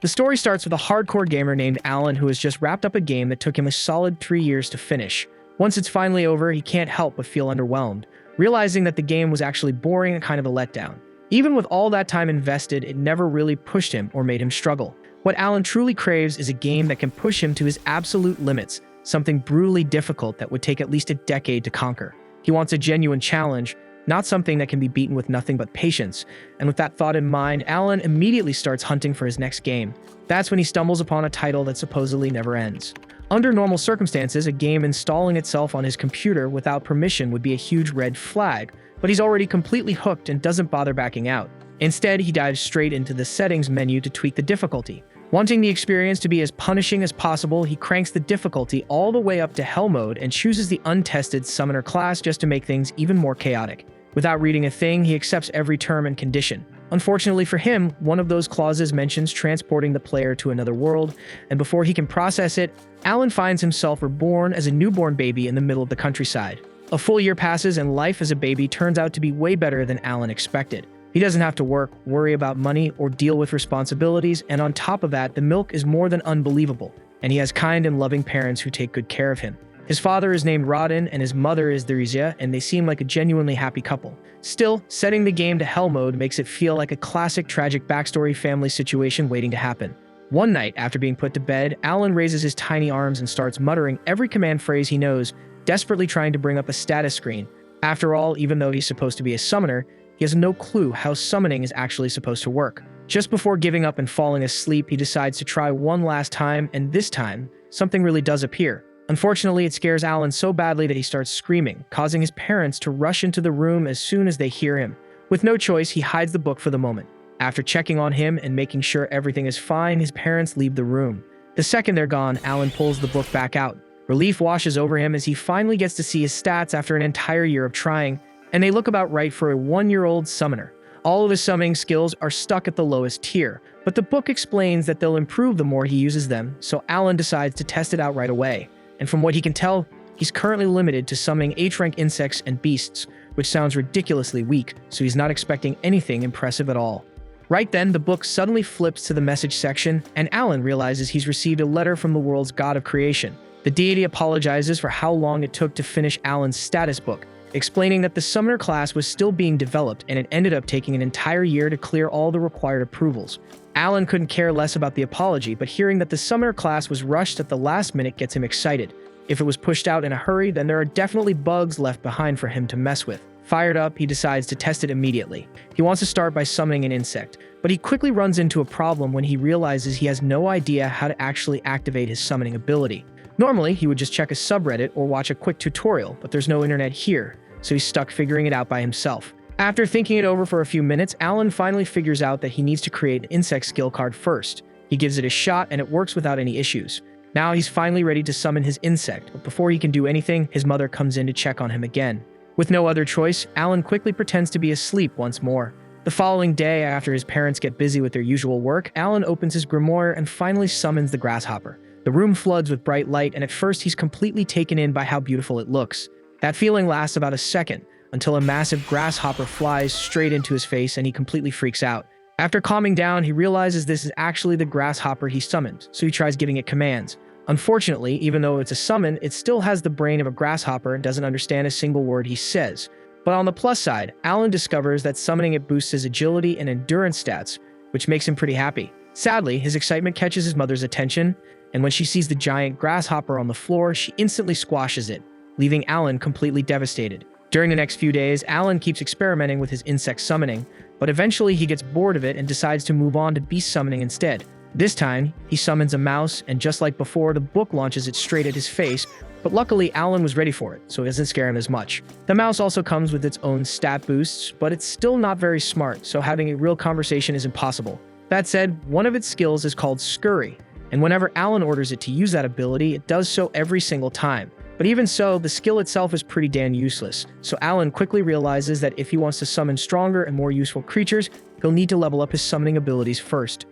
The story starts with a hardcore gamer named Alan who has just wrapped up a game that took him a solid 3 years to finish. Once it's finally over, he can't help but feel underwhelmed, realizing that the game was actually boring and kind of a letdown. Even with all that time invested, it never really pushed him or made him struggle. What Alan truly craves is a game that can push him to his absolute limits, something brutally difficult that would take at least a decade to conquer. He wants a genuine challenge, not something that can be beaten with nothing but patience. And with that thought in mind, Alan immediately starts hunting for his next game. That's when he stumbles upon a title that supposedly never ends. Under normal circumstances, a game installing itself on his computer without permission would be a huge red flag, but he's already completely hooked and doesn't bother backing out. Instead, he dives straight into the settings menu to tweak the difficulty. Wanting the experience to be as punishing as possible, he cranks the difficulty all the way up to hell mode and chooses the untested summoner class just to make things even more chaotic. Without reading a thing, he accepts every term and condition. Unfortunately for him, one of those clauses mentions transporting the player to another world, and before he can process it, Alan finds himself reborn as a newborn baby in the middle of the countryside. A full year passes and life as a baby turns out to be way better than Alan expected. He doesn't have to work, worry about money, or deal with responsibilities, and on top of that, the milk is more than unbelievable, and he has kind and loving parents who take good care of him. His father is named Rodin, and his mother is Theresia, and they seem like a genuinely happy couple. Still, setting the game to hell mode makes it feel like a classic tragic backstory family situation waiting to happen. One night, after being put to bed, Alan raises his tiny arms and starts muttering every command phrase he knows, desperately trying to bring up a status screen. After all, even though he's supposed to be a summoner, he has no clue how summoning is actually supposed to work. Just before giving up and falling asleep, he decides to try one last time, and this time, something really does appear. Unfortunately, it scares Alan so badly that he starts screaming, causing his parents to rush into the room as soon as they hear him. With no choice, he hides the book for the moment. After checking on him and making sure everything is fine, his parents leave the room. The second they're gone, Alan pulls the book back out. Relief washes over him as he finally gets to see his stats after an entire year of trying, and they look about right for a 1-year-old summoner. All of his summoning skills are stuck at the lowest tier, but the book explains that they'll improve the more he uses them, so Alan decides to test it out right away. And from what he can tell, he's currently limited to summoning H-rank insects and beasts, which sounds ridiculously weak, so he's not expecting anything impressive at all. Right then, the book suddenly flips to the message section, and Alan realizes he's received a letter from the world's god of creation. The deity apologizes for how long it took to finish Alan's status book, explaining that the summoner class was still being developed and it ended up taking an entire year to clear all the required approvals. Alan couldn't care less about the apology, but hearing that the summoner class was rushed at the last minute gets him excited. If it was pushed out in a hurry, then there are definitely bugs left behind for him to mess with. Fired up, he decides to test it immediately. He wants to start by summoning an insect, but he quickly runs into a problem when he realizes he has no idea how to actually activate his summoning ability. Normally, he would just check a subreddit or watch a quick tutorial, but there's no internet here, so he's stuck figuring it out by himself. After thinking it over for a few minutes, Alan finally figures out that he needs to create an insect skill card first. He gives it a shot and it works without any issues. Now he's finally ready to summon his insect, but before he can do anything, his mother comes in to check on him again. With no other choice, Alan quickly pretends to be asleep once more. The following day, after his parents get busy with their usual work, Alan opens his grimoire and finally summons the grasshopper. The room floods with bright light, and at first he's completely taken in by how beautiful it looks. That feeling lasts about a second, until a massive grasshopper flies straight into his face and he completely freaks out. After calming down, he realizes this is actually the grasshopper he summoned, so he tries giving it commands. Unfortunately, even though it's a summon, it still has the brain of a grasshopper and doesn't understand a single word he says. But on the plus side, Alan discovers that summoning it boosts his agility and endurance stats, which makes him pretty happy. Sadly, his excitement catches his mother's attention, and when she sees the giant grasshopper on the floor, she instantly squashes it, leaving Alan completely devastated. During the next few days, Alan keeps experimenting with his insect summoning, but eventually he gets bored of it and decides to move on to beast summoning instead. This time, he summons a mouse, and just like before, the book launches it straight at his face, but luckily Alan was ready for it, so it doesn't scare him as much. The mouse also comes with its own stat boosts, but it's still not very smart, so having a real conversation is impossible. That said, one of its skills is called Scurry, and whenever Alan orders it to use that ability, it does so every single time. But even so, the skill itself is pretty damn useless, so Alan quickly realizes that if he wants to summon stronger and more useful creatures, he'll need to level up his summoning abilities first.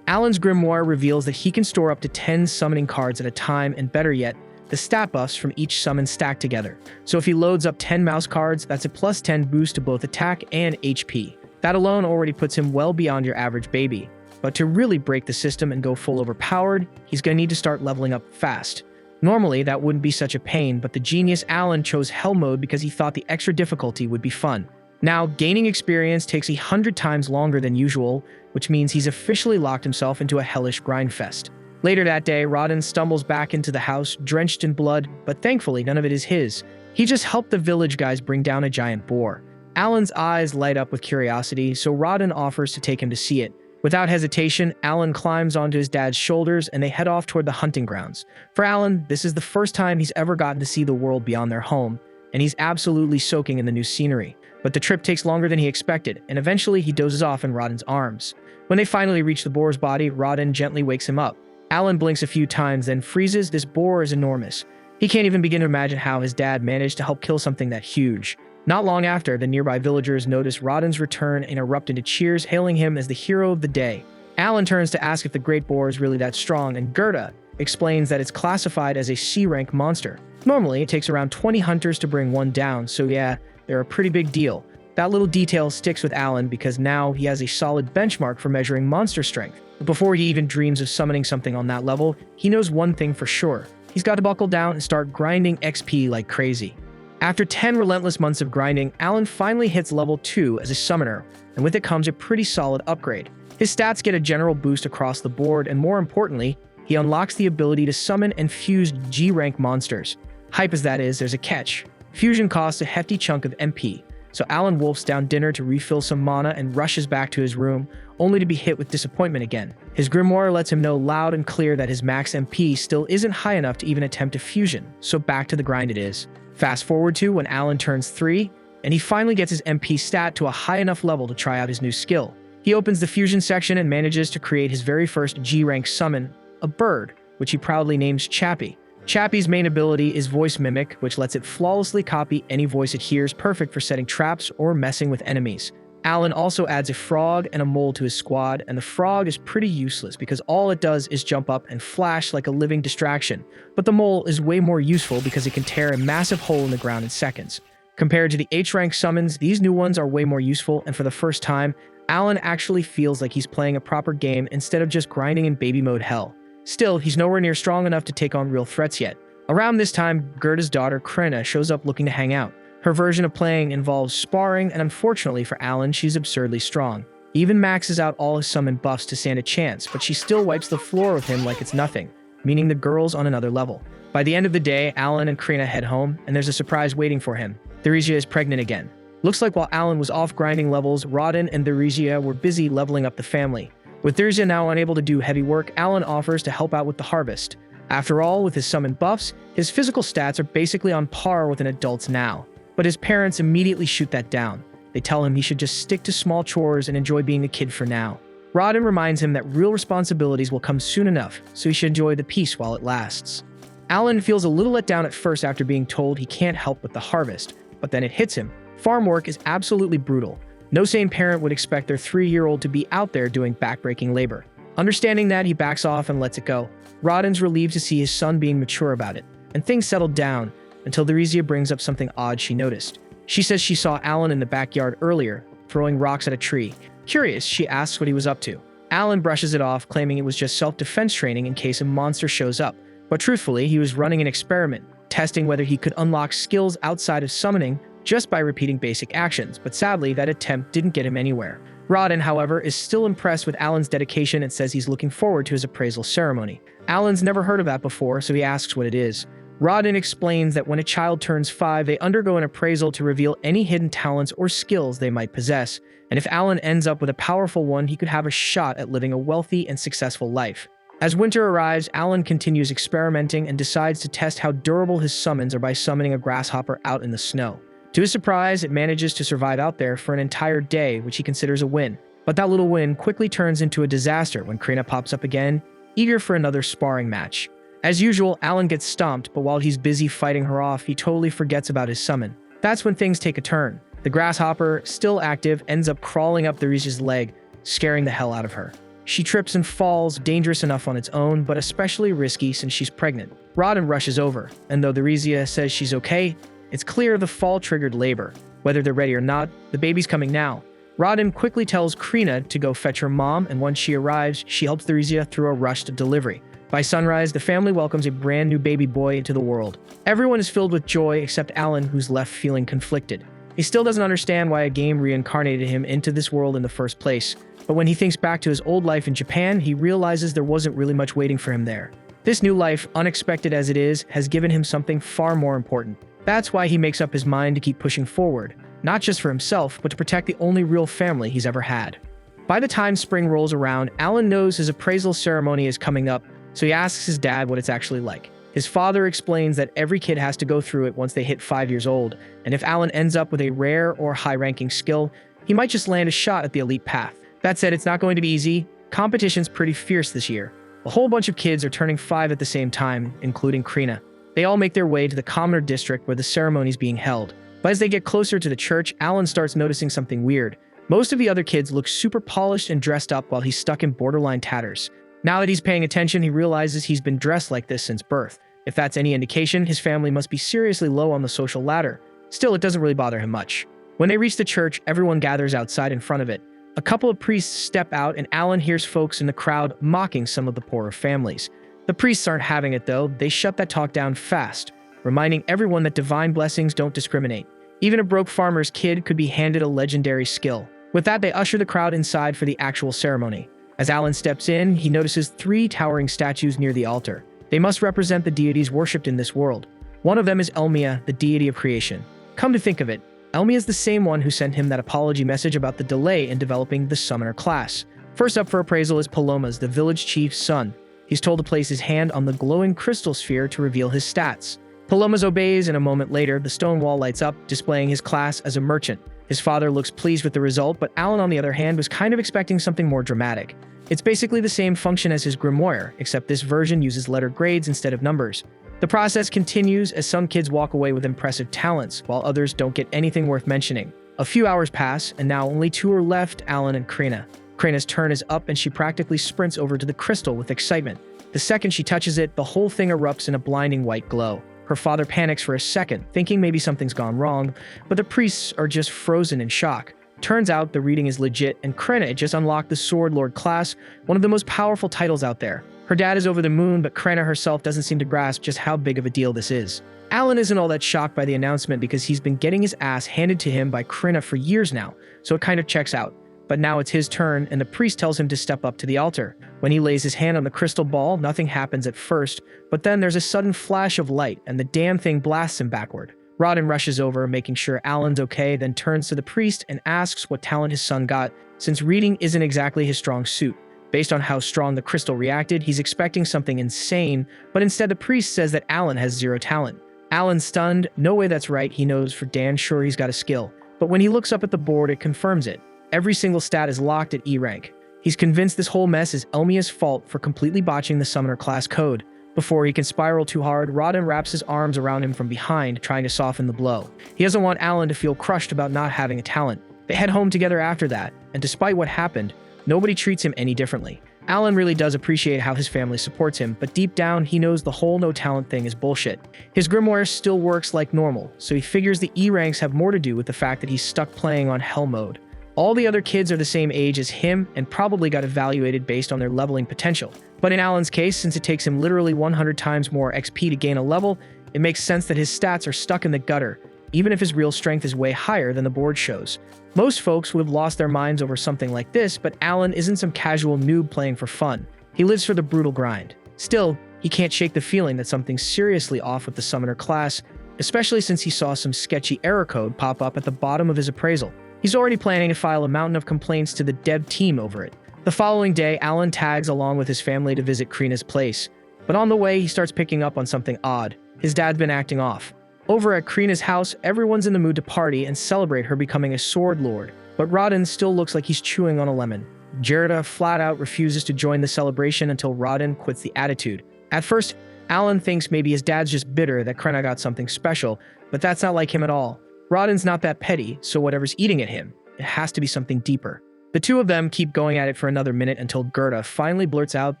Alan's grimoire reveals that he can store up to 10 summoning cards at a time, and better yet, the stat buffs from each summon stack together. So if he loads up 10 mouse cards, that's a plus 10 boost to both attack and HP. That alone already puts him well beyond your average baby. But to really break the system and go full overpowered, he's gonna need to start leveling up fast. Normally, that wouldn't be such a pain, but the genius Alan chose Hell Mode because he thought the extra difficulty would be fun. Now, gaining experience takes 100 times longer than usual, which means he's officially locked himself into a hellish grind fest. Later that day, Rodin stumbles back into the house, drenched in blood, but thankfully none of it is his. He just helped the village guys bring down a giant boar. Alan's eyes light up with curiosity, so Rodin offers to take him to see it. Without hesitation, Alan climbs onto his dad's shoulders and they head off toward the hunting grounds. For Alan, this is the first time he's ever gotten to see the world beyond their home, and he's absolutely soaking in the new scenery. But the trip takes longer than he expected, and eventually he dozes off in Rodin's arms. When they finally reach the boar's body, Rodin gently wakes him up. Alan blinks a few times, then freezes. This boar is enormous. He can't even begin to imagine how his dad managed to help kill something that huge. Not long after, the nearby villagers notice Rodin's return and erupt into cheers, hailing him as the hero of the day. Alan turns to ask if the great boar is really that strong, and Gerda explains that it's classified as a C-rank monster. Normally, it takes around 20 hunters to bring one down, so yeah, they're a pretty big deal. That little detail sticks with Alan because now he has a solid benchmark for measuring monster strength. But before he even dreams of summoning something on that level, he knows one thing for sure. He's got to buckle down and start grinding XP like crazy. After 10 relentless months of grinding, Alan finally hits level 2 as a summoner, and with it comes a pretty solid upgrade. His stats get a general boost across the board, and more importantly, he unlocks the ability to summon and fuse G-rank monsters. Hype as that is, there's a catch. Fusion costs a hefty chunk of MP, so Alan wolfs down dinner to refill some mana and rushes back to his room, only to be hit with disappointment again. His grimoire lets him know loud and clear that his max MP still isn't high enough to even attempt a fusion, so back to the grind it is. Fast forward to when Alan turns 3, and he finally gets his MP stat to a high enough level to try out his new skill. He opens the fusion section and manages to create his very first G-rank summon, a bird, which he proudly names Chappie. Chappie's main ability is Voice Mimic, which lets it flawlessly copy any voice it hears, perfect for setting traps or messing with enemies. Alan also adds a frog and a mole to his squad, and the frog is pretty useless because all it does is jump up and flash like a living distraction, but the mole is way more useful because it can tear a massive hole in the ground in seconds. Compared to the H-rank summons, these new ones are way more useful, and for the first time, Alan actually feels like he's playing a proper game instead of just grinding in baby mode hell. Still, he's nowhere near strong enough to take on real threats yet. Around this time, Gerda's daughter, Krena, shows up looking to hang out. Her version of playing involves sparring, and unfortunately for Alan, she's absurdly strong. He even maxes out all his summon buffs to stand a chance, but she still wipes the floor with him like it's nothing, meaning the girl's on another level. By the end of the day, Alan and Krena head home, and there's a surprise waiting for him. Theresia is pregnant again. Looks like while Alan was off grinding levels, Rodin and Theresia were busy leveling up the family. With Theresia now unable to do heavy work, Alan offers to help out with the harvest. After all, with his summon buffs, his physical stats are basically on par with an adult's now. But his parents immediately shoot that down. They tell him he should just stick to small chores and enjoy being a kid for now. Rodin reminds him that real responsibilities will come soon enough, so he should enjoy the peace while it lasts. Alan feels a little let down at first after being told he can't help with the harvest, but then it hits him. Farm work is absolutely brutal. No sane parent would expect their 3-year-old to be out there doing backbreaking labor. Understanding that, he backs off and lets it go. Rodin's relieved to see his son being mature about it, and things settled down until Theresia brings up something odd she noticed. She says she saw Alan in the backyard earlier, throwing rocks at a tree. Curious, she asks what he was up to. Alan brushes it off, claiming it was just self-defense training in case a monster shows up. But truthfully, he was running an experiment, testing whether he could unlock skills outside of summoning just by repeating basic actions, but sadly, that attempt didn't get him anywhere. Rodin, however, is still impressed with Alan's dedication and says he's looking forward to his appraisal ceremony. Alan's never heard of that before, so he asks what it is. Rodin explains that when a child turns 5, they undergo an appraisal to reveal any hidden talents or skills they might possess, and if Alan ends up with a powerful one, he could have a shot at living a wealthy and successful life. As winter arrives, Alan continues experimenting and decides to test how durable his summons are by summoning a grasshopper out in the snow. To his surprise, it manages to survive out there for an entire day, which he considers a win. But that little win quickly turns into a disaster when Krena pops up again, eager for another sparring match. As usual, Alan gets stomped, but while he's busy fighting her off, he totally forgets about his summon. That's when things take a turn. The grasshopper, still active, ends up crawling up Theresia's leg, scaring the hell out of her. She trips and falls, dangerous enough on its own, but especially risky since she's pregnant. Rodin rushes over, and though Theresia says she's okay, it's clear the fall triggered labor. Whether they're ready or not, the baby's coming now. Rodin quickly tells Krina to go fetch her mom, and once she arrives, she helps Theresia through a rushed delivery. By sunrise, the family welcomes a brand new baby boy into the world. Everyone is filled with joy except Alan, who's left feeling conflicted. He still doesn't understand why a game reincarnated him into this world in the first place, but when he thinks back to his old life in Japan, he realizes there wasn't really much waiting for him there. This new life, unexpected as it is, has given him something far more important. That's why he makes up his mind to keep pushing forward, not just for himself, but to protect the only real family he's ever had. By the time spring rolls around, Alan knows his appraisal ceremony is coming up, so he asks his dad what it's actually like. His father explains that every kid has to go through it once they hit 5 years old, and if Alan ends up with a rare or high-ranking skill, he might just land a shot at the elite path. That said, it's not going to be easy. Competition's pretty fierce this year. A whole bunch of kids are turning 5 at the same time, including Krina. They all make their way to the commoner district where the ceremony's being held. But as they get closer to the church, Alan starts noticing something weird. Most of the other kids look super polished and dressed up while he's stuck in borderline tatters. Now that he's paying attention, he realizes he's been dressed like this since birth. If that's any indication, his family must be seriously low on the social ladder. Still, it doesn't really bother him much. When they reach the church, everyone gathers outside in front of it. A couple of priests step out, and Alan hears folks in the crowd mocking some of the poorer families. The priests aren't having it, though. They shut that talk down fast, reminding everyone that divine blessings don't discriminate. Even a broke farmer's kid could be handed a legendary skill. With that, they usher the crowd inside for the actual ceremony. As Alan steps in, he notices 3 towering statues near the altar. They must represent the deities worshipped in this world. One of them is Elmia, the deity of creation. Come to think of it, Elmia is the same one who sent him that apology message about the delay in developing the summoner class. First up for appraisal is Palomas, the village chief's son. He's told to place his hand on the glowing crystal sphere to reveal his stats. Palomas obeys, and a moment later, the stone wall lights up, displaying his class as a merchant. His father looks pleased with the result, but Alan, on the other hand, was kind of expecting something more dramatic. It's basically the same function as his grimoire, except this version uses letter grades instead of numbers. The process continues as some kids walk away with impressive talents, while others don't get anything worth mentioning. A few hours pass, and now only 2 are left, Alan and Krina. Krina's turn is up, and she practically sprints over to the crystal with excitement. The second she touches it, the whole thing erupts in a blinding white glow. Her father panics for a second, thinking maybe something's gone wrong, but the priests are just frozen in shock. Turns out the reading is legit, and Krina just unlocked the Sword Lord class, one of the most powerful titles out there. Her dad is over the moon, but Krina herself doesn't seem to grasp just how big of a deal this is. Alan isn't all that shocked by the announcement because he's been getting his ass handed to him by Krina for years now, so it kind of checks out. But now it's his turn, and the priest tells him to step up to the altar. When he lays his hand on the crystal ball, nothing happens at first, but then there's a sudden flash of light, and the damn thing blasts him backward. Rodin rushes over, making sure Alan's okay, then turns to the priest and asks what talent his son got, since reading isn't exactly his strong suit. Based on how strong the crystal reacted, he's expecting something insane, but instead the priest says that Alan has 0 talent. Alan's stunned. No way, that's right, he knows for damn sure he's got a skill. But when he looks up at the board, it confirms it. Every single stat is locked at E rank. He's convinced this whole mess is Elmia's fault for completely botching the summoner class code. Before he can spiral too hard, Rodin wraps his arms around him from behind, trying to soften the blow. He doesn't want Alan to feel crushed about not having a talent. They head home together after that, and despite what happened, nobody treats him any differently. Alan really does appreciate how his family supports him, but deep down, he knows the whole no talent thing is bullshit. His grimoire still works like normal, so he figures the E ranks have more to do with the fact that he's stuck playing on Hell mode. All the other kids are the same age as him and probably got evaluated based on their leveling potential. But in Alan's case, since it takes him literally 100 times more XP to gain a level, it makes sense that his stats are stuck in the gutter, even if his real strength is way higher than the board shows. Most folks would have lost their minds over something like this, but Alan isn't some casual noob playing for fun. He lives for the brutal grind. Still, he can't shake the feeling that something's seriously off with the summoner class, especially since he saw some sketchy error code pop up at the bottom of his appraisal. He's already planning to file a mountain of complaints to the dev team over it. The following day, Alan tags along with his family to visit Krina's place. But on the way, he starts picking up on something odd. His dad's been acting off. Over at Krina's house, everyone's in the mood to party and celebrate her becoming a sword lord. But Rodin still looks like he's chewing on a lemon. Gerda flat out refuses to join the celebration until Rodin quits the attitude. At first, Alan thinks maybe his dad's just bitter that Krina got something special, but that's not like him at all. Rodin's not that petty, so whatever's eating at him, it has to be something deeper. The two of them keep going at it for another minute until Gerda finally blurts out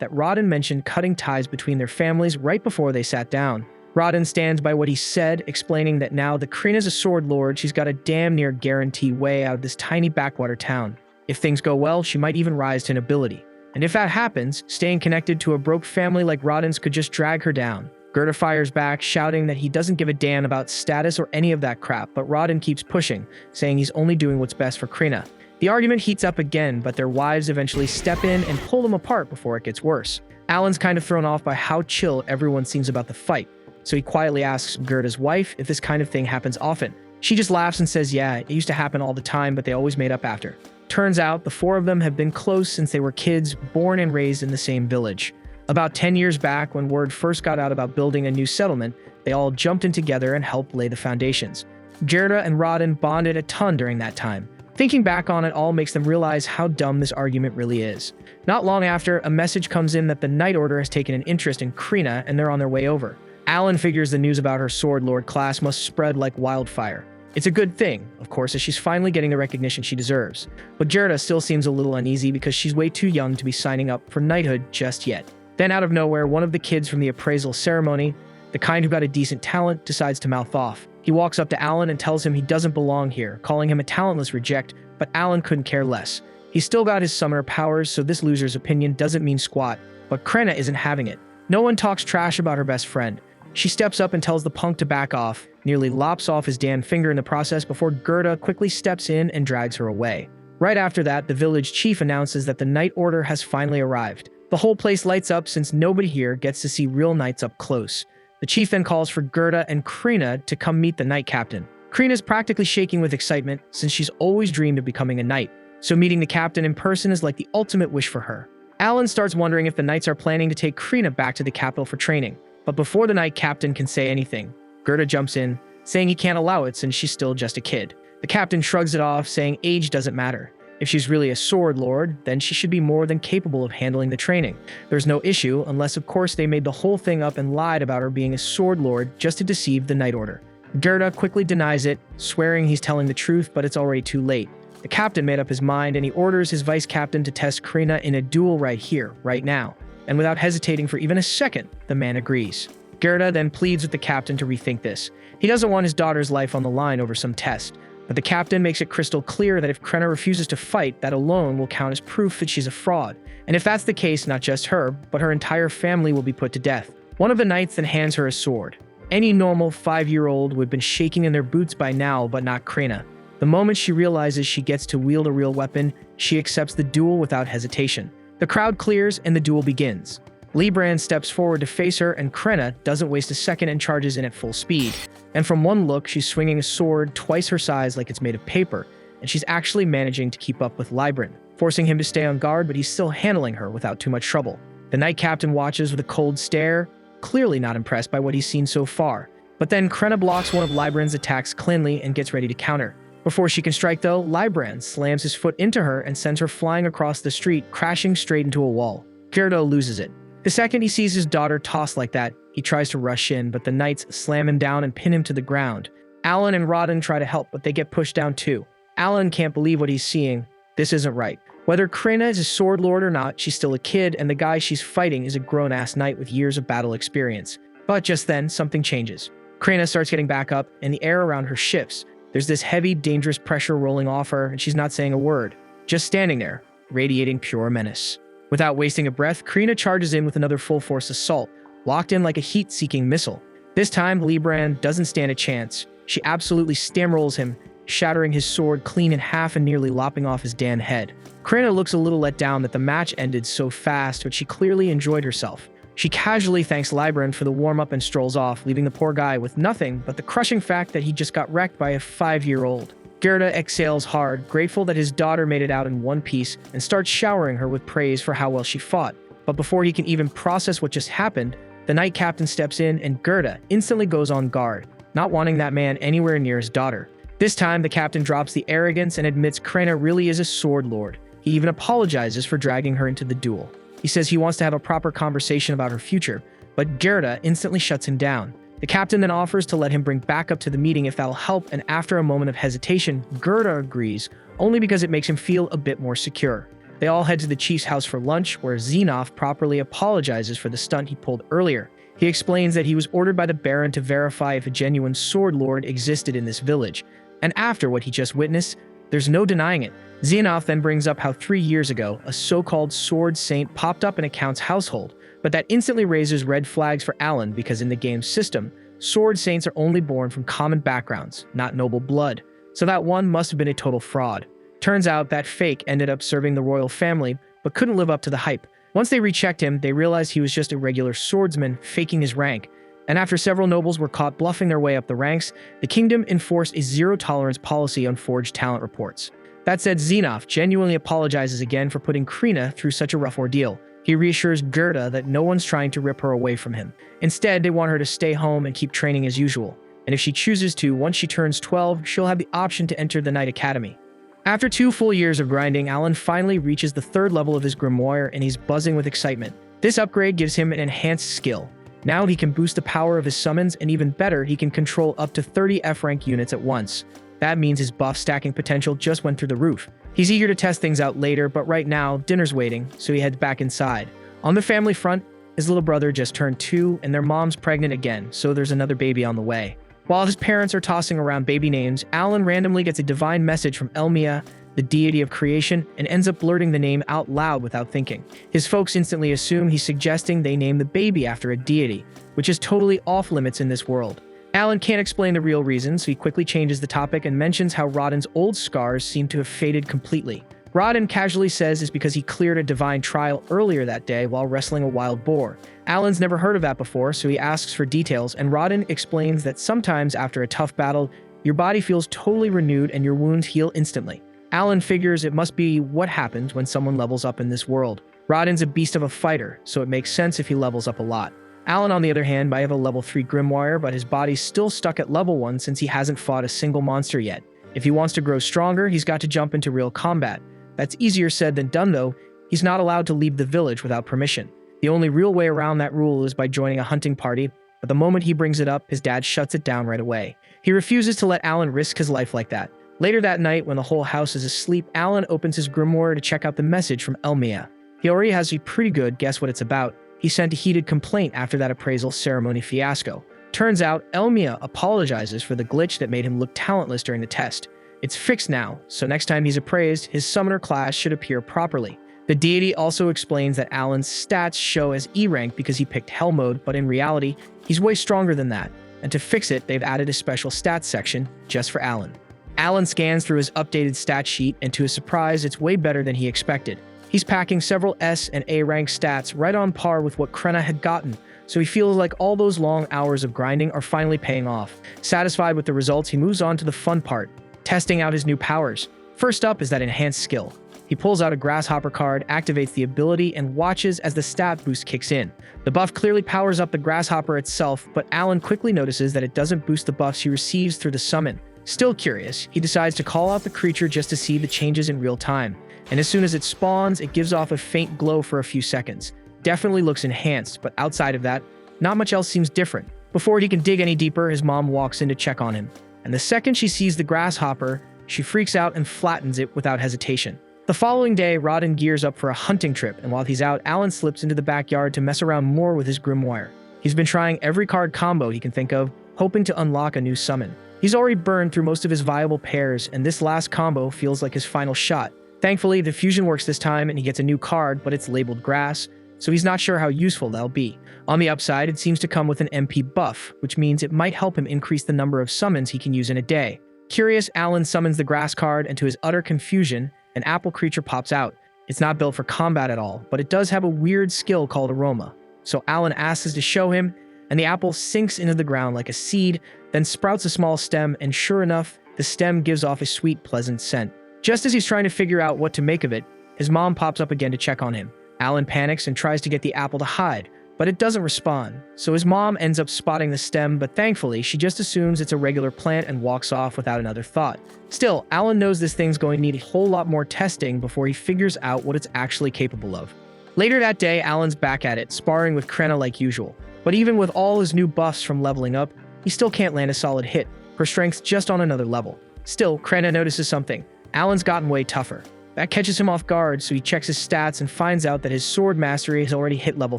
that Rodin mentioned cutting ties between their families right before they sat down. Rodden stands by what he said, explaining that now that Krina's a sword lord, she's got a damn near guarantee way out of this tiny backwater town. If things go well, she might even rise to nobility. And if that happens, staying connected to a broke family like Rodden's could just drag her down. Gerda fires back, shouting that he doesn't give a damn about status or any of that crap, but Rodden keeps pushing, saying he's only doing what's best for Krina. The argument heats up again, but their wives eventually step in and pull them apart before it gets worse. Alan's kind of thrown off by how chill everyone seems about the fight, so he quietly asks Gerda's wife if this kind of thing happens often. She just laughs and says yeah, it used to happen all the time, but they always made up after. Turns out the four of them have been close since they were kids, born and raised in the same village. About 10 years back, when word first got out about building a new settlement, they all jumped in together and helped lay the foundations. Gerda and Rodden bonded a ton during that time. Thinking back on it all makes them realize how dumb this argument really is. Not long after, a message comes in that the Night Order has taken an interest in Krina and they're on their way over. Alan figures the news about her Sword Lord class must spread like wildfire. It's a good thing, of course, as she's finally getting the recognition she deserves. But Gerda still seems a little uneasy because she's way too young to be signing up for knighthood just yet. Then out of nowhere, one of the kids from the appraisal ceremony, the kind who got a decent talent, decides to mouth off. He walks up to Alan and tells him he doesn't belong here, calling him a talentless reject, but Alan couldn't care less. He's still got his summoner powers, so this loser's opinion doesn't mean squat, but Krina isn't having it. No one talks trash about her best friend. She steps up and tells the punk to back off, nearly lops off his damn finger in the process before Gerda quickly steps in and drags her away. Right after that, the village chief announces that the Night Order has finally arrived. The whole place lights up since nobody here gets to see real knights up close. The chief then calls for Gerda and Krina to come meet the knight captain. Krina's practically shaking with excitement since she's always dreamed of becoming a knight, so meeting the captain in person is like the ultimate wish for her. Alan starts wondering if the knights are planning to take Krina back to the capital for training, but before the knight captain can say anything, Gerda jumps in, saying he can't allow it since she's still just a kid. The captain shrugs it off, saying age doesn't matter. If she's really a sword lord, then she should be more than capable of handling the training. There's no issue, unless of course they made the whole thing up and lied about her being a sword lord just to deceive the Night Order. Gerda quickly denies it, swearing he's telling the truth, but it's already too late. The captain made up his mind and he orders his vice captain to test Krina in a duel right here, right now. And without hesitating for even a second, the man agrees. Gerda then pleads with the captain to rethink this. He doesn't want his daughter's life on the line over some test. But the captain makes it crystal clear that if Krina refuses to fight, that alone will count as proof that she's a fraud. And if that's the case, not just her, but her entire family will be put to death. One of the knights then hands her a sword. Any normal 5-year-old would have been shaking in their boots by now, but not Krina. The moment she realizes she gets to wield a real weapon, she accepts the duel without hesitation. The crowd clears and the duel begins. Reborn steps forward to face her, and Krina doesn't waste a second and charges in at full speed. And from one look, she's swinging a sword twice her size like it's made of paper, and she's actually managing to keep up with Reborn, forcing him to stay on guard, but he's still handling her without too much trouble. The knight captain watches with a cold stare, clearly not impressed by what he's seen so far. But then Krina blocks one of Reborn's attacks cleanly and gets ready to counter. Before she can strike though, Reborn slams his foot into her and sends her flying across the street, crashing straight into a wall. Gerda loses it. The second he sees his daughter tossed like that, he tries to rush in, but the knights slam him down and pin him to the ground. Alan and Rodden try to help, but they get pushed down too. Alan can't believe what he's seeing. This isn't right. Whether Krina is a sword lord or not, she's still a kid, and the guy she's fighting is a grown-ass knight with years of battle experience. But just then, something changes. Krina starts getting back up, and the air around her shifts. There's this heavy, dangerous pressure rolling off her, and she's not saying a word, just standing there, radiating pure menace. Without wasting a breath, Krina charges in with another full-force assault, locked in like a heat-seeking missile. This time, Reborn doesn't stand a chance. She absolutely steamrolls him, shattering his sword clean in half and nearly lopping off his damn head. Krina looks a little let down that the match ended so fast, but she clearly enjoyed herself. She casually thanks Reborn for the warm-up and strolls off, leaving the poor guy with nothing but the crushing fact that he just got wrecked by a 5-year-old. Gerda exhales hard, grateful that his daughter made it out in one piece, and starts showering her with praise for how well she fought. But before he can even process what just happened, the knight captain steps in and Gerda instantly goes on guard, not wanting that man anywhere near his daughter. This time, the captain drops the arrogance and admits Krina really is a sword lord. He even apologizes for dragging her into the duel. He says he wants to have a proper conversation about her future, but Gerda instantly shuts him down. The captain then offers to let him bring backup to the meeting if that'll help, and after a moment of hesitation, Gerda agrees, only because it makes him feel a bit more secure. They all head to the chief's house for lunch, where Xenoth properly apologizes for the stunt he pulled earlier. He explains that he was ordered by the Baron to verify if a genuine sword lord existed in this village, and after what he just witnessed, there's no denying it. Xenoth then brings up how 3 years ago, a so-called sword saint popped up in a count's household, but that instantly raises red flags for Alan because in the game's system, sword saints are only born from common backgrounds, not noble blood, so that one must have been a total fraud. Turns out that fake ended up serving the royal family, but couldn't live up to the hype. Once they rechecked him, they realized he was just a regular swordsman faking his rank, and after several nobles were caught bluffing their way up the ranks, the kingdom enforced a zero-tolerance policy on forged talent reports. That said, Xenoth genuinely apologizes again for putting Krina through such a rough ordeal. He reassures Gerda that no one's trying to rip her away from him. Instead, they want her to stay home and keep training as usual, and if she chooses to, once she turns 12, she'll have the option to enter the Knight Academy. After 2 full years of grinding, Alan finally reaches the 3rd level of his grimoire and he's buzzing with excitement. This upgrade gives him an enhanced skill. Now he can boost the power of his summons, and even better, he can control up to 30 F-rank units at once. That means his buff stacking potential just went through the roof. He's eager to test things out later, but right now, dinner's waiting, so he heads back inside. On the family front, his little brother just turned 2, and their mom's pregnant again, so there's another baby on the way. While his parents are tossing around baby names, Alan randomly gets a divine message from Elmia, the deity of creation, and ends up blurting the name out loud without thinking. His folks instantly assume he's suggesting they name the baby after a deity, which is totally off limits in this world. Alan can't explain the real reason, so he quickly changes the topic and mentions how Rodden's old scars seem to have faded completely. Rodden casually says it's because he cleared a divine trial earlier that day while wrestling a wild boar. Alan's never heard of that before, so he asks for details, and Rodden explains that sometimes after a tough battle, your body feels totally renewed and your wounds heal instantly. Alan figures it must be what happens when someone levels up in this world. Rodden's a beast of a fighter, so it makes sense if he levels up a lot. Alan, on the other hand, might have a level 3 grimoire, but his body's still stuck at level 1 since he hasn't fought a single monster yet. If he wants to grow stronger, he's got to jump into real combat. That's easier said than done though. He's not allowed to leave the village without permission. The only real way around that rule is by joining a hunting party, but the moment he brings it up, his dad shuts it down right away. He refuses to let Alan risk his life like that. Later that night, when the whole house is asleep, Alan opens his grimoire to check out the message from Elmia. He already has a pretty good guess what it's about. He sent a heated complaint after that appraisal ceremony fiasco. Turns out, Elmia apologizes for the glitch that made him look talentless during the test. It's fixed now, so next time he's appraised, his summoner class should appear properly. The deity also explains that Alan's stats show as E rank because he picked Hell mode, but in reality, he's way stronger than that. And to fix it, they've added a special stats section just for Alan. Alan scans through his updated stat sheet, and to his surprise, it's way better than he expected. He's packing several S and A rank stats right on par with what Krenna had gotten, so he feels like all those long hours of grinding are finally paying off. Satisfied with the results, he moves on to the fun part, testing out his new powers. First up is that enhanced skill. He pulls out a grasshopper card, activates the ability, and watches as the stat boost kicks in. The buff clearly powers up the grasshopper itself, but Alan quickly notices that it doesn't boost the buffs he receives through the summon. Still curious, he decides to call out the creature just to see the changes in real time. And as soon as it spawns, it gives off a faint glow for a few seconds. Definitely looks enhanced, but outside of that, not much else seems different. Before he can dig any deeper, his mom walks in to check on him. And the second she sees the grasshopper, she freaks out and flattens it without hesitation. The following day, Rodden gears up for a hunting trip, and while he's out, Alan slips into the backyard to mess around more with his grimoire. He's been trying every card combo he can think of, hoping to unlock a new summon. He's already burned through most of his viable pairs, and this last combo feels like his final shot. Thankfully, the fusion works this time, and he gets a new card, but it's labeled grass, so he's not sure how useful that'll be. On the upside, it seems to come with an MP buff, which means it might help him increase the number of summons he can use in a day. Curious, Alan summons the grass card, and to his utter confusion, an apple creature pops out. It's not built for combat at all, but it does have a weird skill called aroma. So Alan asks to show him, and the apple sinks into the ground like a seed, then sprouts a small stem, and sure enough, the stem gives off a sweet, pleasant scent. Just as he's trying to figure out what to make of it, his mom pops up again to check on him. Alan panics and tries to get the apple to hide, but it doesn't respond, so his mom ends up spotting the stem, but thankfully, she just assumes it's a regular plant and walks off without another thought. Still, Alan knows this thing's going to need a whole lot more testing before he figures out what it's actually capable of. Later that day, Alan's back at it, sparring with Krenna like usual. But even with all his new buffs from leveling up, he still can't land a solid hit. Her strength's just on another level. Still, Krenna notices something. Alan's gotten way tougher. That catches him off guard, so he checks his stats and finds out that his sword mastery has already hit level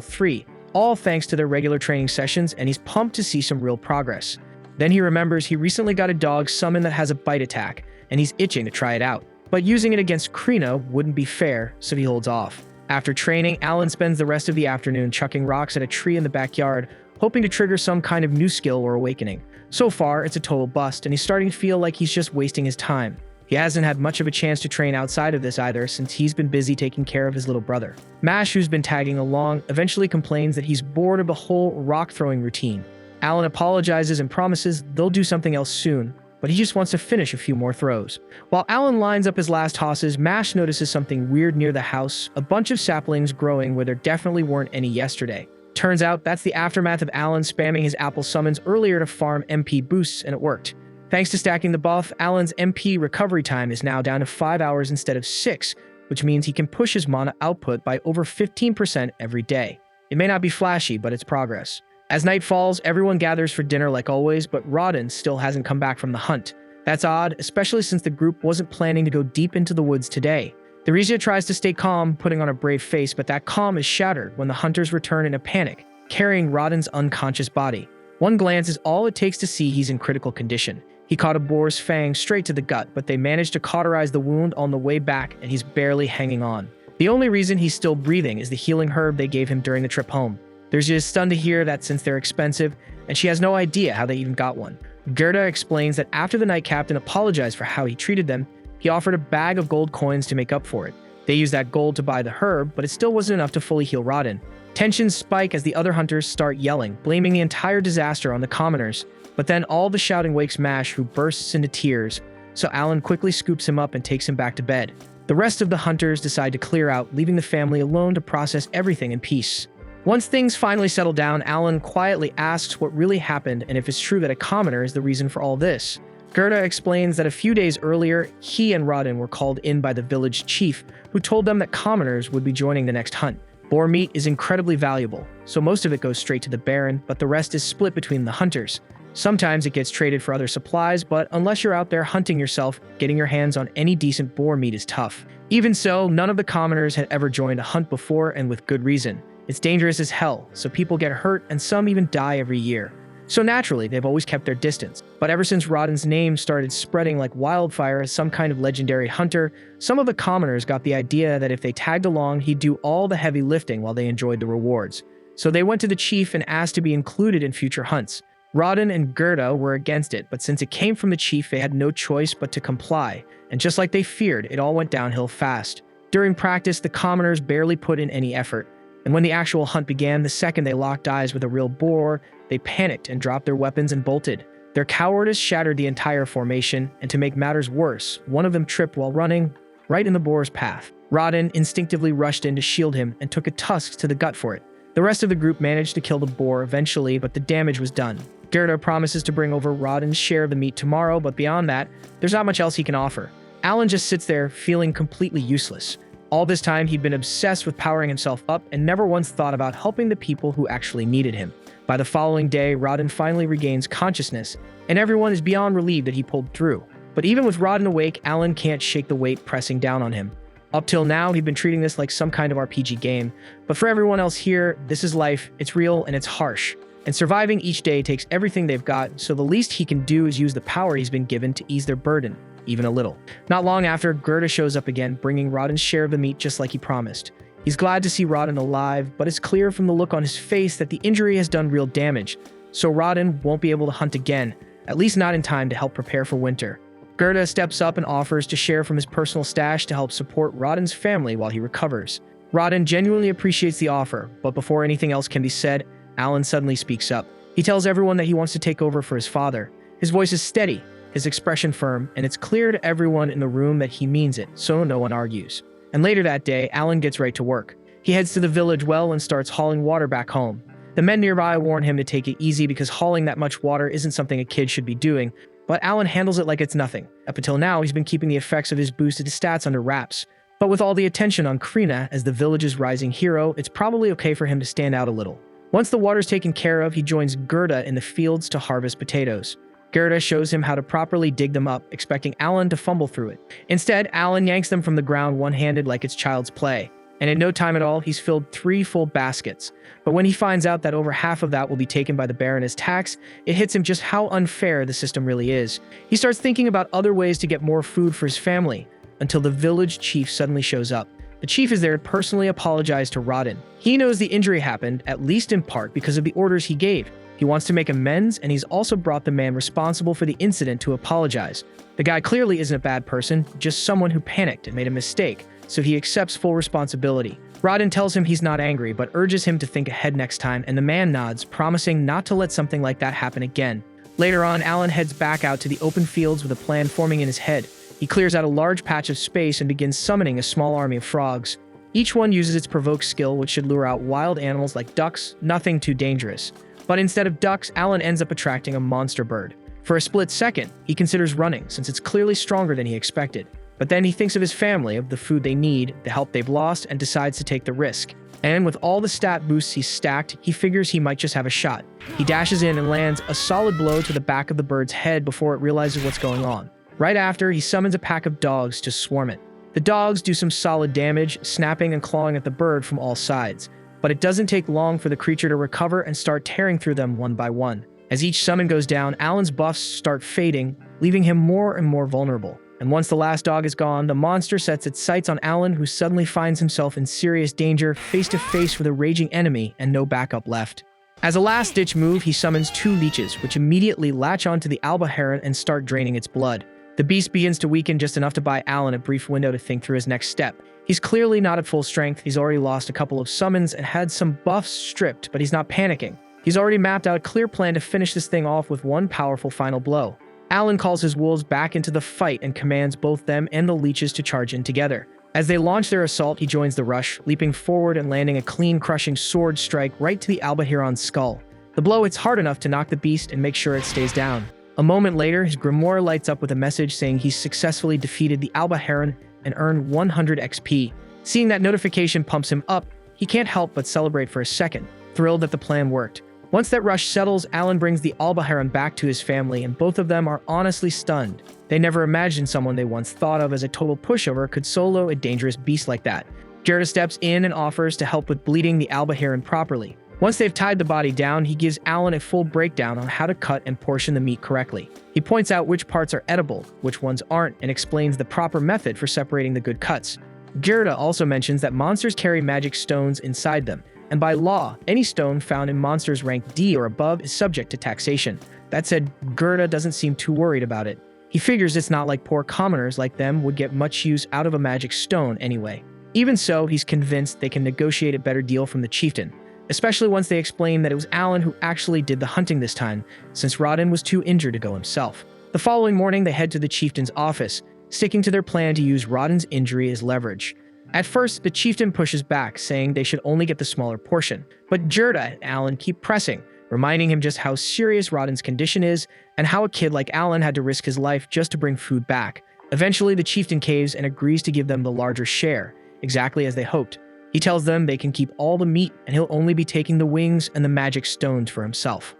3, all thanks to their regular training sessions, and he's pumped to see some real progress. Then he remembers he recently got a dog summon that has a bite attack, and he's itching to try it out. But using it against Krina wouldn't be fair, so he holds off. After training, Alan spends the rest of the afternoon chucking rocks at a tree in the backyard, hoping to trigger some kind of new skill or awakening. So far, it's a total bust, and he's starting to feel like he's just wasting his time. He hasn't had much of a chance to train outside of this either, since he's been busy taking care of his little brother. Mash, who's been tagging along, eventually complains that he's bored of the whole rock-throwing routine. Alan apologizes and promises they'll do something else soon, but he just wants to finish a few more throws. While Alan lines up his last tosses, Mash notices something weird near the house, a bunch of saplings growing where there definitely weren't any yesterday. Turns out that's the aftermath of Alan spamming his apple summons earlier to farm MP boosts, and it worked. Thanks to stacking the buff, Alan's MP recovery time is now down to 5 hours instead of 6, which means he can push his mana output by over 15% every day. It may not be flashy, but it's progress. As night falls, everyone gathers for dinner like always, but Rodin still hasn't come back from the hunt. That's odd, especially since the group wasn't planning to go deep into the woods today. Theresia tries to stay calm, putting on a brave face, but that calm is shattered when the hunters return in a panic, carrying Rodin's unconscious body. One glance is all it takes to see he's in critical condition. He caught a boar's fang straight to the gut, but they managed to cauterize the wound on the way back, and he's barely hanging on. The only reason he's still breathing is the healing herb they gave him during the trip home. Theresia is stunned to hear that since they're expensive, and she has no idea how they even got one. Gerda explains that after the Night Captain apologized for how he treated them, he offered a bag of gold coins to make up for it. They used that gold to buy the herb, but it still wasn't enough to fully heal Rodin. Tensions spike as the other hunters start yelling, blaming the entire disaster on the commoners. But then all the shouting wakes Mash, who bursts into tears, so Alan quickly scoops him up and takes him back to bed. The rest of the hunters decide to clear out, leaving the family alone to process everything in peace. Once things finally settle down, Alan quietly asks what really happened and if it's true that a commoner is the reason for all this. Gerda explains that a few days earlier, he and Rodin were called in by the village chief, who told them that commoners would be joining the next hunt. Boar meat is incredibly valuable, so most of it goes straight to the Baron, but the rest is split between the hunters. Sometimes it gets traded for other supplies, but unless you're out there hunting yourself, getting your hands on any decent boar meat is tough. Even so, none of the commoners had ever joined a hunt before, and with good reason. It's dangerous as hell, so people get hurt and some even die every year. So naturally, they've always kept their distance. But ever since Rodin's name started spreading like wildfire as some kind of legendary hunter, some of the commoners got the idea that if they tagged along, he'd do all the heavy lifting while they enjoyed the rewards. So they went to the chief and asked to be included in future hunts. Rodin and Gerda were against it, but since it came from the chief, they had no choice but to comply. And just like they feared, it all went downhill fast. During practice, the commoners barely put in any effort. And when the actual hunt began, the second they locked eyes with a real boar, they panicked and dropped their weapons and bolted. Their cowardice shattered the entire formation, and to make matters worse, one of them tripped while running right in the boar's path. Rodin instinctively rushed in to shield him and took a tusk to the gut for it. The rest of the group managed to kill the boar eventually, but the damage was done. Gerda promises to bring over Rodin's share of the meat tomorrow, but beyond that, there's not much else he can offer. Alan just sits there, feeling completely useless. All this time, he'd been obsessed with powering himself up and never once thought about helping the people who actually needed him. By the following day, Rodin finally regains consciousness, and everyone is beyond relieved that he pulled through. But even with Rodin awake, Alan can't shake the weight pressing down on him. Up till now, he'd been treating this like some kind of RPG game, but for everyone else here, this is life, it's real, and it's harsh. And surviving each day takes everything they've got, so the least he can do is use the power he's been given to ease their burden. Even a little. Not long after, Gerda shows up again, bringing Rodin's share of the meat just like he promised. He's glad to see Rodin alive, but it's clear from the look on his face that the injury has done real damage, so Rodin won't be able to hunt again, at least not in time to help prepare for winter. Gerda steps up and offers to share from his personal stash to help support Rodin's family while he recovers. Rodin genuinely appreciates the offer, but before anything else can be said, Alan suddenly speaks up. He tells everyone that he wants to take over for his father. His voice is steady, his expression firm, and it's clear to everyone in the room that he means it, so no one argues. And later that day, Alan gets right to work. He heads to the village well and starts hauling water back home. The men nearby warn him to take it easy because hauling that much water isn't something a kid should be doing, but Alan handles it like it's nothing. Up until now, he's been keeping the effects of his boosted stats under wraps. But with all the attention on Krina as the village's rising hero, it's probably okay for him to stand out a little. Once the water's taken care of, he joins Gerda in the fields to harvest potatoes. Gerda shows him how to properly dig them up, expecting Alan to fumble through it. Instead, Alan yanks them from the ground one-handed like it's child's play. And in no time at all, he's filled 3 full baskets. But when he finds out that over half of that will be taken by the Baron as tax, it hits him just how unfair the system really is. He starts thinking about other ways to get more food for his family, until the village chief suddenly shows up. The chief is there to personally apologize to Rodin. He knows the injury happened, at least in part, because of the orders he gave. He wants to make amends, and he's also brought the man responsible for the incident to apologize. The guy clearly isn't a bad person, just someone who panicked and made a mistake, so he accepts full responsibility. Rodin tells him he's not angry, but urges him to think ahead next time, and the man nods, promising not to let something like that happen again. Later on, Alan heads back out to the open fields with a plan forming in his head. He clears out a large patch of space and begins summoning a small army of frogs. Each one uses its provoke skill, which should lure out wild animals like ducks, nothing too dangerous. But instead of ducks, Alan ends up attracting a monster bird. For a split second, he considers running, since it's clearly stronger than he expected. But then he thinks of his family, of the food they need, the help they've lost, and decides to take the risk. And with all the stat boosts he's stacked, he figures he might just have a shot. He dashes in and lands a solid blow to the back of the bird's head before it realizes what's going on. Right after, he summons a pack of dogs to swarm it. The dogs do some solid damage, snapping and clawing at the bird from all sides. But it doesn't take long for the creature to recover and start tearing through them one by one. As each summon goes down, Alan's buffs start fading, leaving him more and more vulnerable. And once the last dog is gone, the monster sets its sights on Alan, who suddenly finds himself in serious danger, face to face with a raging enemy and no backup left. As a last-ditch move, he summons 2 leeches, which immediately latch onto the alba heron and start draining its blood. The beast begins to weaken just enough to buy Alan a brief window to think through his next step. He's clearly not at full strength, he's already lost a couple of summons and had some buffs stripped, but he's not panicking. He's already mapped out a clear plan to finish this thing off with one powerful final blow. Alan calls his wolves back into the fight and commands both them and the leeches to charge in together. As they launch their assault, he joins the rush, leaping forward and landing a clean, crushing sword strike right to the alba heron's skull. The blow hits hard enough to knock the beast and make sure it stays down. A moment later, his grimoire lights up with a message saying he's successfully defeated the alba heron and earned 100 XP. Seeing that notification pumps him up, he can't help but celebrate for a second, thrilled that the plan worked. Once that rush settles, Alan brings the alba heron back to his family, and both of them are honestly stunned. They never imagined someone they once thought of as a total pushover could solo a dangerous beast like that. Gerda steps in and offers to help with bleeding the alba heron properly. Once they've tied the body down, he gives Alan a full breakdown on how to cut and portion the meat correctly. He points out which parts are edible, which ones aren't, and explains the proper method for separating the good cuts. Gerda also mentions that monsters carry magic stones inside them, and by law, any stone found in monsters rank D or above is subject to taxation. That said, Gerda doesn't seem too worried about it. He figures it's not like poor commoners like them would get much use out of a magic stone anyway. Even so, he's convinced they can negotiate a better deal from the chieftain, especially once they explain that it was Alan who actually did the hunting this time, since Rodin was too injured to go himself. The following morning, they head to the chieftain's office, sticking to their plan to use Rodin's injury as leverage. At first, the chieftain pushes back, saying they should only get the smaller portion, but Gerda and Alan keep pressing, reminding him just how serious Rodin's condition is and how a kid like Alan had to risk his life just to bring food back. Eventually, the chieftain caves and agrees to give them the larger share, exactly as they hoped. He tells them they can keep all the meat and he'll only be taking the wings and the magic stones for himself.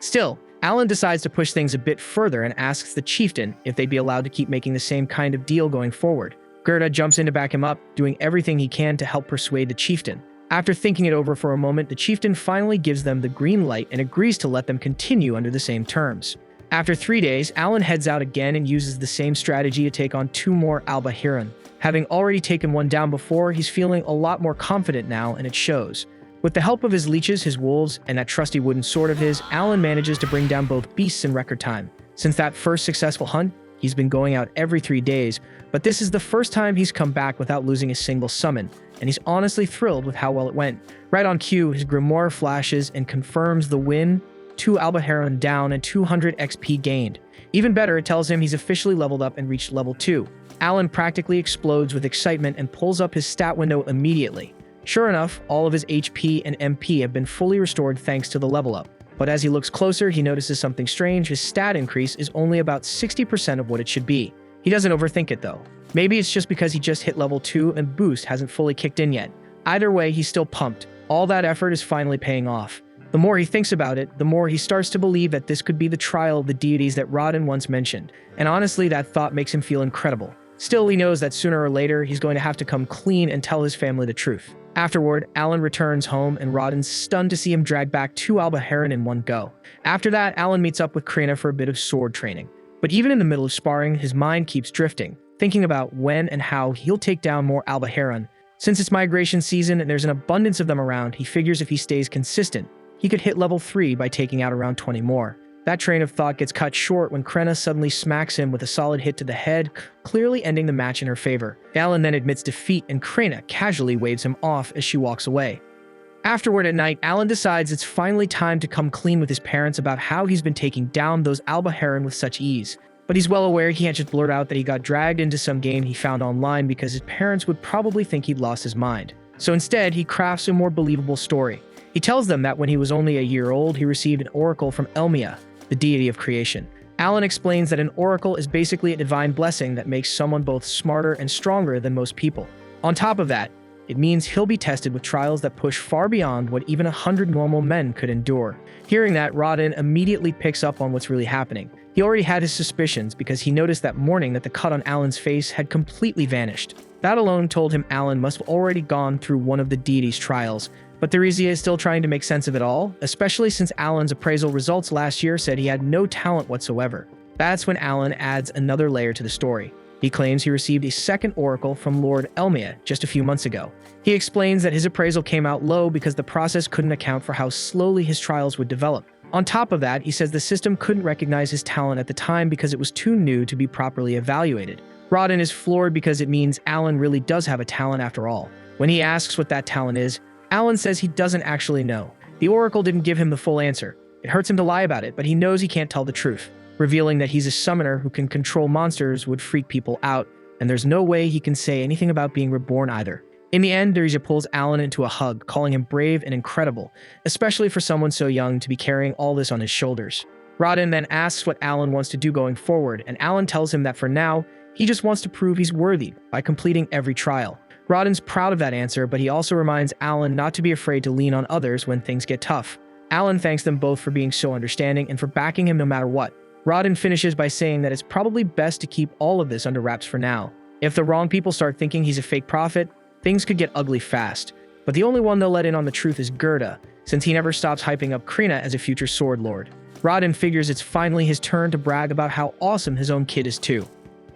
Still, Alan decides to push things a bit further and asks the chieftain if they'd be allowed to keep making the same kind of deal going forward. Gerda jumps in to back him up, doing everything he can to help persuade the chieftain. After thinking it over for a moment, the chieftain finally gives them the green light and agrees to let them continue under the same terms. After 3 days, Alan heads out again and uses the same strategy to take on 2 more alba heron. Having already taken one down before, he's feeling a lot more confident now, and it shows. With the help of his leeches, his wolves, and that trusty wooden sword of his, Alan manages to bring down both beasts in record time. Since that first successful hunt, he's been going out every 3 days, but this is the first time he's come back without losing a single summon, and he's honestly thrilled with how well it went. Right on cue, his grimoire flashes and confirms the win, 2 alba heron down and 200 XP gained. Even better, it tells him he's officially leveled up and reached level 2. Alan practically explodes with excitement and pulls up his stat window immediately. Sure enough, all of his HP and MP have been fully restored thanks to the level up. But as he looks closer, he notices something strange. His stat increase is only about 60% of what it should be. He doesn't overthink it though. Maybe it's just because he just hit level 2 and boost hasn't fully kicked in yet. Either way, he's still pumped. All that effort is finally paying off. The more he thinks about it, the more he starts to believe that this could be the trial of the deities that Rodin once mentioned, and honestly, that thought makes him feel incredible. Still, he knows that sooner or later, he's going to have to come clean and tell his family the truth. Afterward, Alan returns home, and Rodin's stunned to see him drag back 2 Alba Heron in one go. After that, Alan meets up with Krina for a bit of sword training. But even in the middle of sparring, his mind keeps drifting, thinking about when and how he'll take down more Alba Heron. Since it's migration season and there's an abundance of them around, he figures if he stays consistent, he could hit level 3 by taking out around 20 more. That train of thought gets cut short when Krina suddenly smacks him with a solid hit to the head, clearly ending the match in her favor. Alan then admits defeat, and Krina casually waves him off as she walks away. Afterward at night, Alan decides it's finally time to come clean with his parents about how he's been taking down those Alba Heron with such ease. But he's well aware he can't just blurt out that he got dragged into some game he found online because his parents would probably think he'd lost his mind. So instead, he crafts a more believable story. He tells them that when he was only a year old, he received an oracle from Elmia, the deity of creation. Alan explains that an oracle is basically a divine blessing that makes someone both smarter and stronger than most people. On top of that, it means he'll be tested with trials that push far beyond what even 100 normal men could endure. Hearing that, Rodin immediately picks up on what's really happening. He already had his suspicions because he noticed that morning that the cut on Alan's face had completely vanished. That alone told him Alan must have already gone through one of the deity's trials. But Theresia is still trying to make sense of it all, especially since Alan's appraisal results last year said he had no talent whatsoever. That's when Alan adds another layer to the story. He claims he received a second oracle from Lord Elmia just a few months ago. He explains that his appraisal came out low because the process couldn't account for how slowly his trials would develop. On top of that, he says the system couldn't recognize his talent at the time because it was too new to be properly evaluated. Rodin is floored because it means Alan really does have a talent after all. When he asks what that talent is, Alan says he doesn't actually know. The oracle didn't give him the full answer. It hurts him to lie about it, but he knows he can't tell the truth. Revealing that he's a summoner who can control monsters would freak people out, and there's no way he can say anything about being reborn either. In the end, Theresia pulls Alan into a hug, calling him brave and incredible, especially for someone so young to be carrying all this on his shoulders. Rodin then asks what Alan wants to do going forward, and Alan tells him that for now, he just wants to prove he's worthy by completing every trial. Rodin's proud of that answer, but he also reminds Alan not to be afraid to lean on others when things get tough. Alan thanks them both for being so understanding and for backing him no matter what. Rodin finishes by saying that it's probably best to keep all of this under wraps for now. If the wrong people start thinking he's a fake prophet, things could get ugly fast. But the only one they'll let in on the truth is Gerda, since he never stops hyping up Krina as a future sword lord. Rodin figures it's finally his turn to brag about how awesome his own kid is too.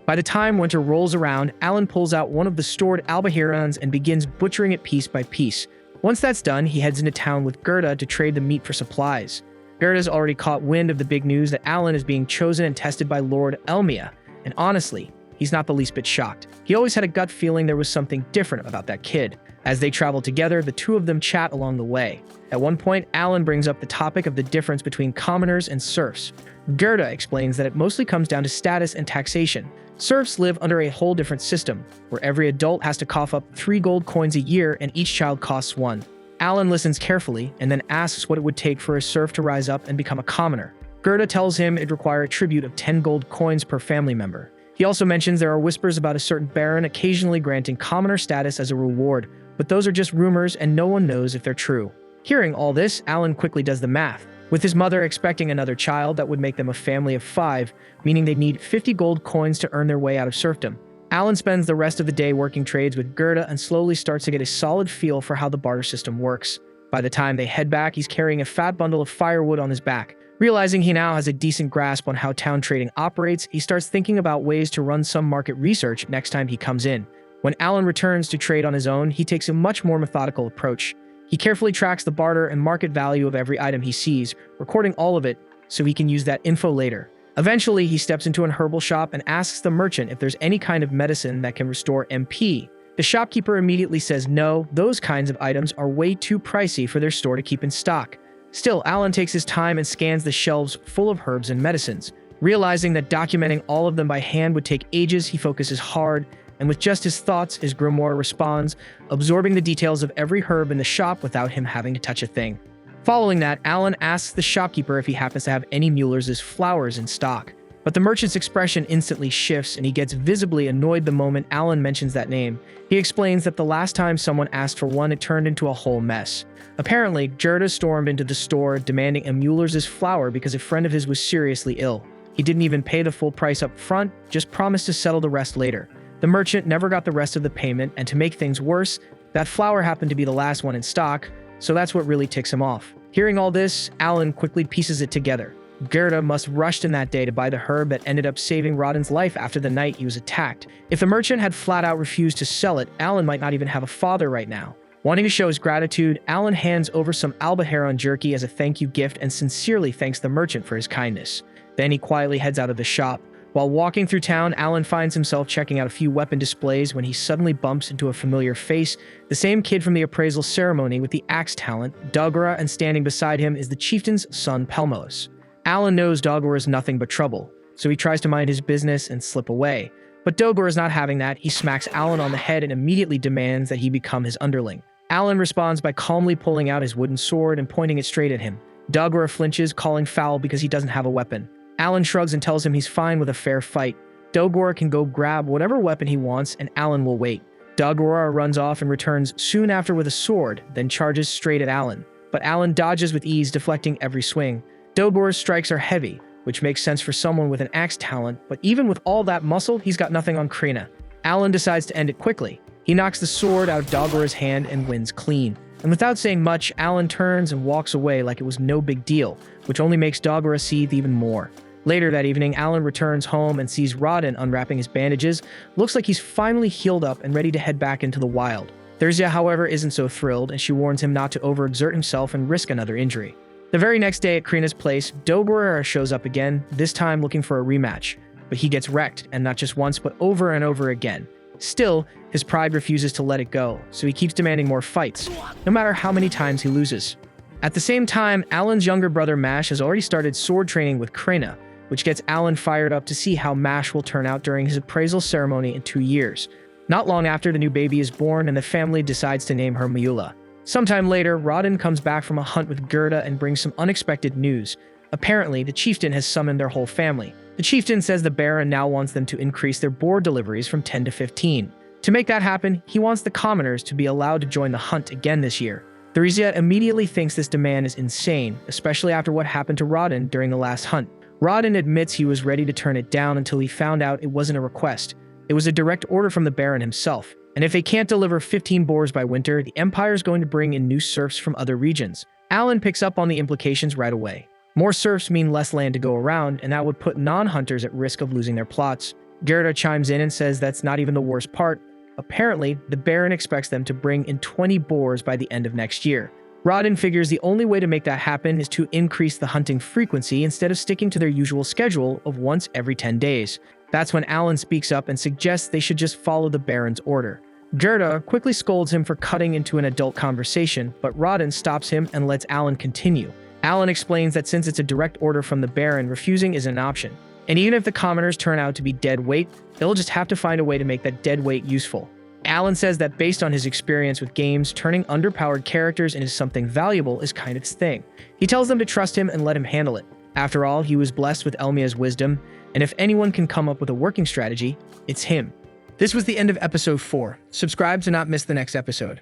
By the time winter rolls around, Alan pulls out one of the stored Alba Herons and begins butchering it piece by piece. Once that's done, he heads into town with Gerda to trade the meat for supplies. Gerda's already caught wind of the big news that Alan is being chosen and tested by Lord Elmia, and honestly, he's not the least bit shocked. He always had a gut feeling there was something different about that kid. As they travel together, the two of them chat along the way. At one point, Alan brings up the topic of the difference between commoners and serfs. Gerda explains that it mostly comes down to status and taxation. Serfs live under a whole different system, where every adult has to cough up 3 gold coins a year and each child costs 1. Alan listens carefully and then asks what it would take for a serf to rise up and become a commoner. Gerda tells him it'd require a tribute of 10 gold coins per family member. He also mentions there are whispers about a certain baron occasionally granting commoner status as a reward, but those are just rumors and no one knows if they're true. Hearing all this, Alan quickly does the math. With his mother expecting another child, that would make them a family of 5, meaning they'd need 50 gold coins to earn their way out of serfdom. Alan spends the rest of the day working trades with Gerda and slowly starts to get a solid feel for how the barter system works. By the time they head back, he's carrying a fat bundle of firewood on his back. Realizing he now has a decent grasp on how town trading operates, he starts thinking about ways to run some market research next time he comes in. When Alan returns to trade on his own, he takes a much more methodical approach. He carefully tracks the barter and market value of every item he sees, recording all of it so he can use that info later. Eventually, he steps into an herbal shop and asks the merchant if there's any kind of medicine that can restore MP. The shopkeeper immediately says no, those kinds of items are way too pricey for their store to keep in stock. Still, Alan takes his time and scans the shelves full of herbs and medicines. Realizing that documenting all of them by hand would take ages, he focuses hard, and with just his thoughts, his grimoire responds, absorbing the details of every herb in the shop without him having to touch a thing. Following that, Alan asks the shopkeeper if he happens to have any Mueller's flowers in stock. But the merchant's expression instantly shifts and he gets visibly annoyed the moment Alan mentions that name. He explains that the last time someone asked for one, it turned into a whole mess. Apparently, Gerda stormed into the store demanding a Mueller's flour because a friend of his was seriously ill. He didn't even pay the full price up front, just promised to settle the rest later. The merchant never got the rest of the payment, and to make things worse, that flour happened to be the last one in stock, so that's what really ticks him off. Hearing all this, Alan quickly pieces it together. Gerda must have rushed in that day to buy the herb that ended up saving Rodden's life after the night he was attacked. If the merchant had flat out refused to sell it, Alan might not even have a father right now. Wanting to show his gratitude, Alan hands over some albaharon jerky as a thank you gift and sincerely thanks the merchant for his kindness. Then he quietly heads out of the shop. While walking through town, Alan finds himself checking out a few weapon displays when he suddenly bumps into a familiar face, the same kid from the appraisal ceremony with the axe talent, Dogora, and standing beside him is the chieftain's son Pelmos. Alan knows Dogora is nothing but trouble, so he tries to mind his business and slip away. But Dogora is not having that. He smacks Alan on the head and immediately demands that he become his underling. Alan responds by calmly pulling out his wooden sword and pointing it straight at him. Dogora flinches, calling foul because he doesn't have a weapon. Alan shrugs and tells him he's fine with a fair fight. Dogora can go grab whatever weapon he wants and Alan will wait. Dogora runs off and returns soon after with a sword, then charges straight at Alan. But Alan dodges with ease, deflecting every swing. Dogora's strikes are heavy, which makes sense for someone with an axe talent, but even with all that muscle, he's got nothing on Krina. Alan decides to end it quickly. He knocks the sword out of Dogora's hand and wins clean. And without saying much, Alan turns and walks away like it was no big deal, which only makes Dogora seethe even more. Later that evening, Alan returns home and sees Rodden unwrapping his bandages. Looks like he's finally healed up and ready to head back into the wild. Therzia, however, isn't so thrilled, and she warns him not to overexert himself and risk another injury. The very next day at Krina's place, Dogora shows up again, this time looking for a rematch. But he gets wrecked, and not just once, but over and over again. Still, his pride refuses to let it go, so he keeps demanding more fights, no matter how many times he loses. At the same time, Alan's younger brother Mash has already started sword training with Krina, which gets Alan fired up to see how Mash will turn out during his appraisal ceremony in 2 years. Not long after, the new baby is born, and the family decides to name her Miula. Sometime later, Rodden comes back from a hunt with Gerda and brings some unexpected news. Apparently, the chieftain has summoned their whole family. The chieftain says the Baron now wants them to increase their boar deliveries from 10 to 15. To make that happen, he wants the commoners to be allowed to join the hunt again this year. Therzia immediately thinks this demand is insane, especially after what happened to Rodden during the last hunt. Rodden admits he was ready to turn it down until he found out it wasn't a request. It was a direct order from the Baron himself. And if they can't deliver 15 boars by winter, the Empire is going to bring in new serfs from other regions. Alan picks up on the implications right away. More serfs mean less land to go around, and that would put non-hunters at risk of losing their plots. Gerda chimes in and says that's not even the worst part. Apparently, the Baron expects them to bring in 20 boars by the end of next year. Rodden figures the only way to make that happen is to increase the hunting frequency instead of sticking to their usual schedule of once every 10 days. That's when Alan speaks up and suggests they should just follow the Baron's order. Gerda quickly scolds him for cutting into an adult conversation, but Rodden stops him and lets Alan continue. Alan explains that since it's a direct order from the Baron, refusing is an option. And even if the commoners turn out to be dead weight, they'll just have to find a way to make that dead weight useful. Alan says that based on his experience with games, turning underpowered characters into something valuable is kind of his thing. He tells them to trust him and let him handle it. After all, he was blessed with Elmia's wisdom, and if anyone can come up with a working strategy, it's him. This was the end of episode 4. Subscribe to not miss the next episode.